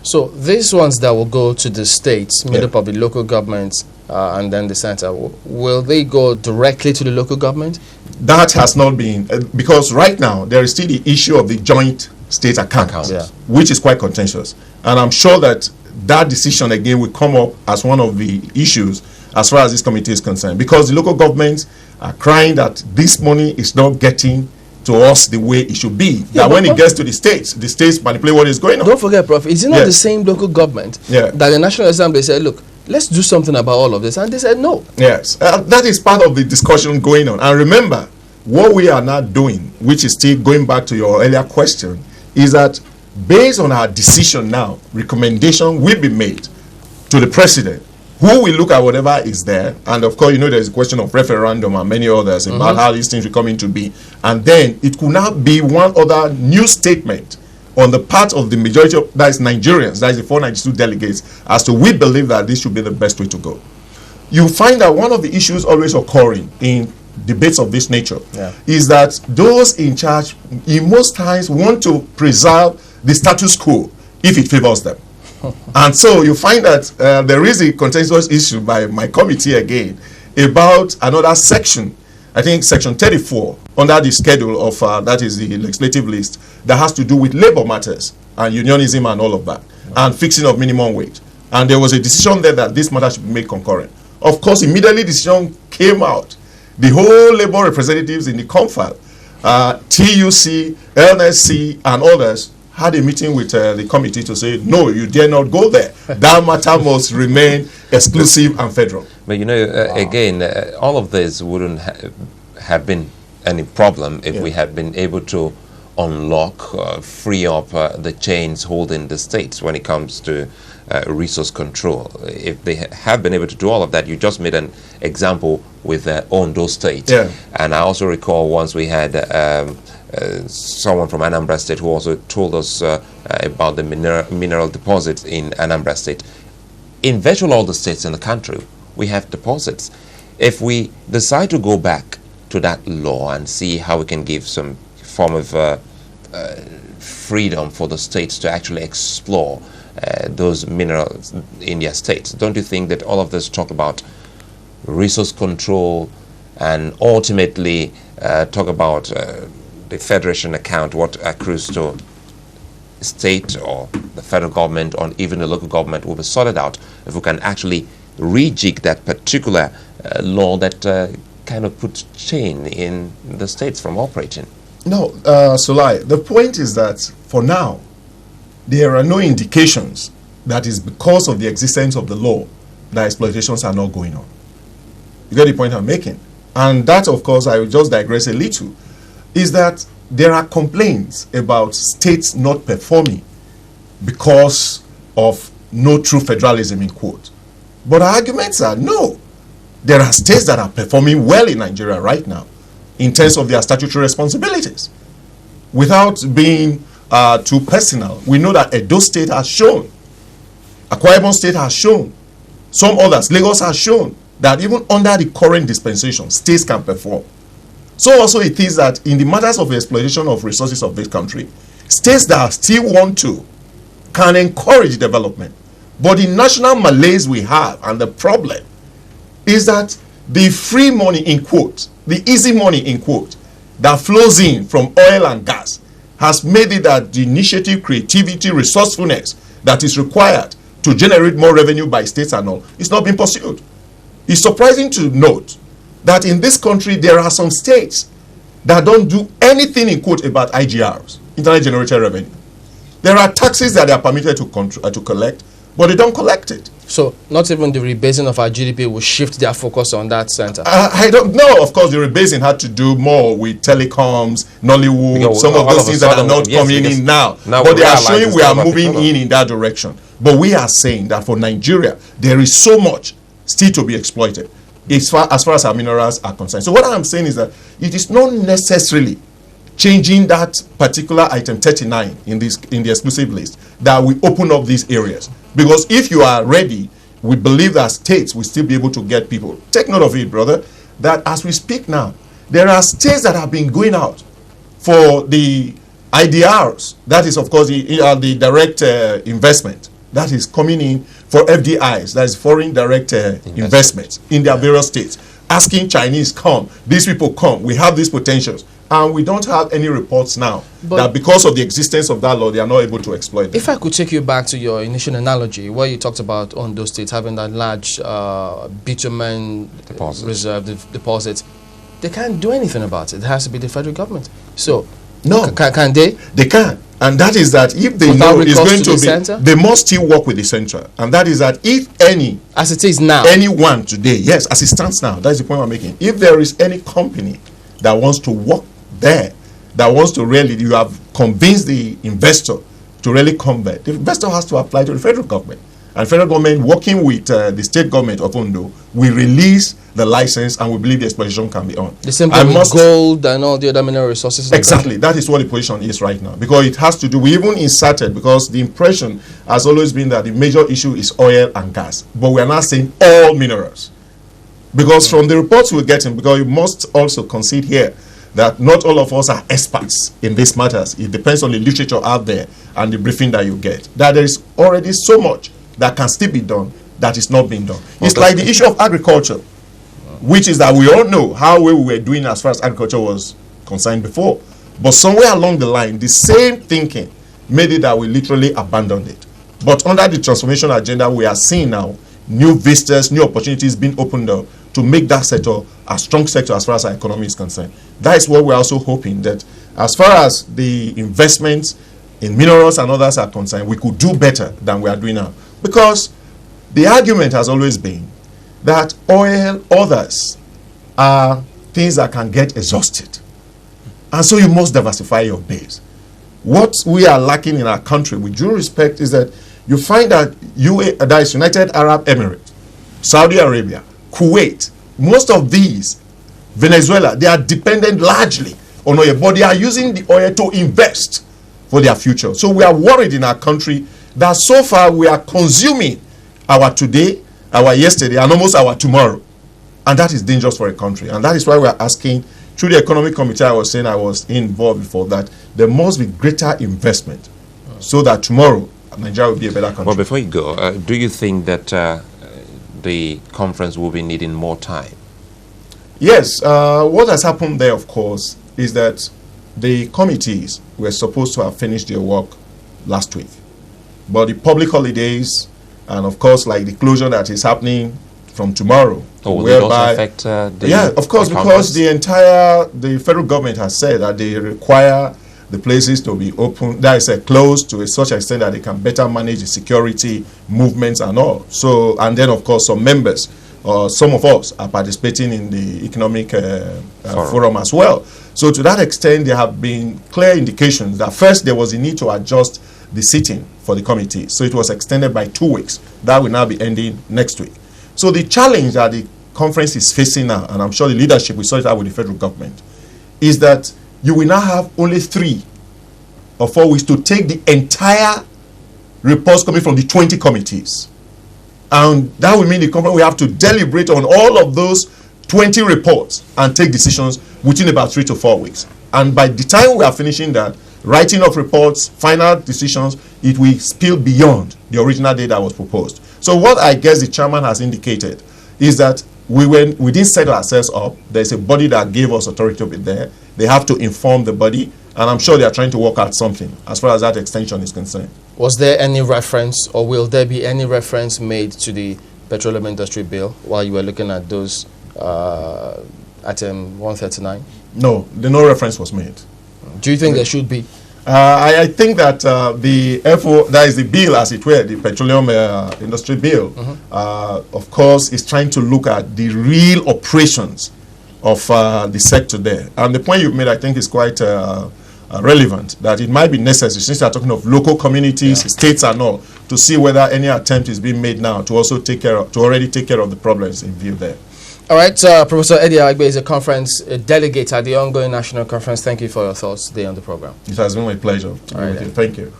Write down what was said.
So these ones that will go to the states, made up of the local governments and then the center, will they go directly to the local government? That has not been, because right now there is still the issue of the joint state account, which is quite contentious. And I'm sure that that decision again will come up as one of the issues as far as this committee is concerned, because the local governments are crying that this money is not getting to us the way it should be. That when it gets to the states manipulate what is going on. Don't forget, Prof, is it not the same local government that the National Assembly said, look, let's do something about all of this, and they said no? Yes, that is part of the discussion going on. And remember, what we are not doing, which is still going back to your earlier question, is that based on our decision now, recommendation will be made to the president, who will look at whatever is there. And of course, you know, there's a question of referendum and many others about how these things will come into being. And then it could now be one other new statement on the part of the majority of, that is Nigerians, that is the 492 delegates, as to we believe that this should be the best way to go. You find that one of the issues always occurring in debates of this nature is that those in charge in most times want to preserve the status quo if it favors them. And so you find that there is a contentious issue by my committee again about another section, I think section 34 under the schedule of that is the legislative list, that has to do with labor matters and unionism and all of that, and fixing of minimum wage. And there was a decision there that this matter should be made concurrent. Of course, immediately the decision came out, the whole labor representatives in the CONFAL, TUC, LSC and others had a meeting with the committee to say, no, you dare not go there. That matter must remain exclusive and federal. But you know, again, all of this wouldn't have been any problem if we had been able to unlock, free up the chains holding the states when it comes to resource control. If they have been able to do all of that, you just made an example with Ondo State. And I also recall once we had someone from Anambra State who also told us about the mineral deposits in Anambra State. In virtually all the states in the country, we have deposits. If we decide to go back to that law and see how we can give some form of freedom for the states to actually explore those minerals in their states, don't you think that all of this talk about resource control and ultimately talk about the federation account, what accrues to state or the federal government or even the local government, will be sorted out if we can actually rejig that particular law that kind of puts chain in the states from operating? No, Sulai, the point is that for now, there are no indications that is because of the existence of the law that exploitations are not going on. You get the point I'm making? And that, of course, I will just digress a little, is that there are complaints about states not performing because of no true federalism, in quote. But our arguments are no. There are states that are performing well in Nigeria right now in terms of their statutory responsibilities. Without being too personal, we know that Edo State has shown, Akwa Ibom State has shown, some others, Lagos has shown that even under the current dispensation, states can perform. So also it is that in the matters of exploitation of resources of this country, states that still want to can encourage development. But the national malaise we have and the problem is that the free money, in quote, the easy money, in quote, that flows in from oil and gas has made it that the initiative, creativity, resourcefulness that is required to generate more revenue by states and all is not being pursued. It's surprising to note that in this country there are some states that don't do anything, in quote, about IGRs, internet generated revenue. There are taxes that they are permitted to collect, but they don't collect it. So not even the rebasing of our GDP will shift their focus on that center? I don't know. Of course, the rebasing had to do more with telecoms, Nollywood, because some of those things that are not coming in now. But they are showing we are moving in that direction. But we are saying that for Nigeria, there is so much still to be exploited as far as our minerals are concerned. So what I'm saying is that it is not necessarily changing that particular item 39 in the exclusive list that we open up these areas. Because if you are ready, we believe that states will still be able to get people. Take note of it, brother, that as we speak now, there are states that have been going out for the IDRs. That is, of course, the direct investment that is coming in for FDIs, that is foreign direct investments in their various states, asking Chinese, come, these people come, we have these potentials. And we don't have any reports now that because of the existence of that law, they are not able to exploit them. If I could take you back to your initial analogy, where you talked about Ondo State having that large bitumen reserve deposits, they can't do anything about it. It has to be the federal government. So, no, can they? They can. And that is that if they know it's going to be, they must still work with the central. And that is that if any, as it is now, anyone today, yes, as it stands now, that's the point we're making. If there is any company that wants to work there, that wants to really, you have convinced the investor to really come there, the investor has to apply to the federal government. And federal government, working with the state government of Ondo, will release the license, and we believe the exploitation can be on. The same thing with gold and all the other mineral resources. Exactly. That is what the position is right now. Because it has to do, we even inserted, because the impression has always been that the major issue is oil and gas. But we are now saying all minerals. Because from the reports we're getting, because you must also concede here, that not all of us are experts in these matters. It depends on the literature out there and the briefing that you get. That there is already so much that can still be done that is not being done. It's like the issue of agriculture, which is that we all know how we were doing as far as agriculture was concerned before. But somewhere along the line, the same thinking made it that we literally abandoned it. But under the transformation agenda, we are seeing now new vistas, new opportunities being opened up to make that sector a strong sector as far as our economy is concerned. That is what we're also hoping, that as far as the investments in minerals and others are concerned, we could do better than we are doing now. Because the argument has always been that oil, others, are things that can get exhausted. And so you must diversify your base. What we are lacking in our country, with due respect, is that you find that that is United Arab Emirates, Saudi Arabia, Kuwait, most of these, Venezuela, they are dependent largely on oil, but they are using the oil to invest for their future. So we are worried in our country that so far we are consuming our today, our yesterday, and almost our tomorrow. And that is dangerous for a country. And that is why we are asking, through the Economic Committee I was saying I was involved before, that there must be greater investment so that tomorrow Nigeria will be a better country. Well, before you go, do you think that the conference will be needing more time? Yes. What has happened there, of course, is that the committees were supposed to have finished their work last week. But the public holidays, and of course, like the closure that is happening from tomorrow. Oh, will it also affect the yeah, of course, because the federal government has said that they require the places to be open, that is closed to such an extent that they can better manage the security movements and all. So, and then of course some members, some of us are participating in the economic forum as well. So to that extent, there have been clear indications that first there was a need to adjust the sitting for the committee. So it was extended by 2 weeks. That will now be ending next week. So the challenge that the conference is facing now, and I'm sure the leadership will sort it out with the federal government, is that you will now have only 3 or 4 weeks to take the entire reports coming from the 20 committees. And that will mean the conference will have to deliberate on all of those 20 reports and take decisions within about 3 to 4 weeks. And by the time we are finishing that, writing of reports, final decisions, it will spill beyond the original date that was proposed. So what I guess the chairman has indicated is that we didn't set ourselves up. There's a body that gave us authority to be there. They have to inform the body, and I'm sure they are trying to work out something as far as that extension is concerned. Was there any reference, or will there be any reference made to the petroleum industry bill while you were looking at those item 139? No, no reference was made. Do you think there should be? I think that the FO, that is the bill as it were, the petroleum industry bill, of course, is trying to look at the real operations of the sector there. And the point you've made, I think, is quite relevant, that it might be necessary, since you are talking of local communities, states and all, to see whether any attempt is being made now to also already take care of the problems in view there. All right, Professor Eddy Erhagbe is a conference delegate at the ongoing national conference. Thank you for your thoughts today on the program. It has been my pleasure. All right, Thank you.